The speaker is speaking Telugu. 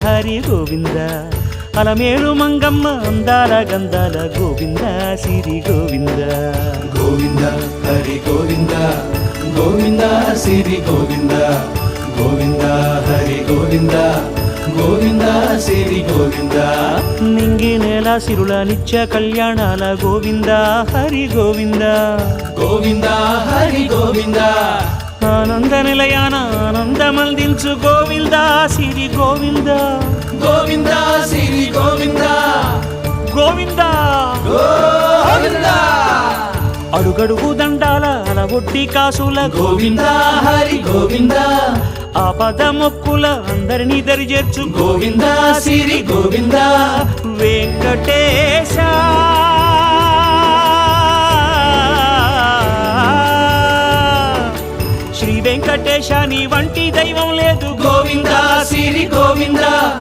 హరి గోవింద అలమేలు మంగమ్మ అందాల గంధాల గోవింద సిరి గోవింద గోవింద హరి గోవింద గోవింద సిరి గోవింద గోవింద హరి గోవింద గోవింద సిరి గోవింద నింగి నేల సిరుల నిత్య కళ్యాణాల గోవింద హరి గోవింద గోవింద హరి గోవింద ఆనంద నిలయాన ఆనందమందించు గోవింద సిరి గోవింద గోవింద సిరి గోవింద గోవింద గోవింద అడుగడుగు దండాల అలవొట్టి కాసుల గోవింద హరి గోవింద ఆపద మొక్కుల అందరినీ దరిచేర్చు గోవింద సిరి గోవింద వెంకటేశ శ్రీ వెంకటేశ నీ వంటి దైవం లేదు గోవింద సిరి గోవింద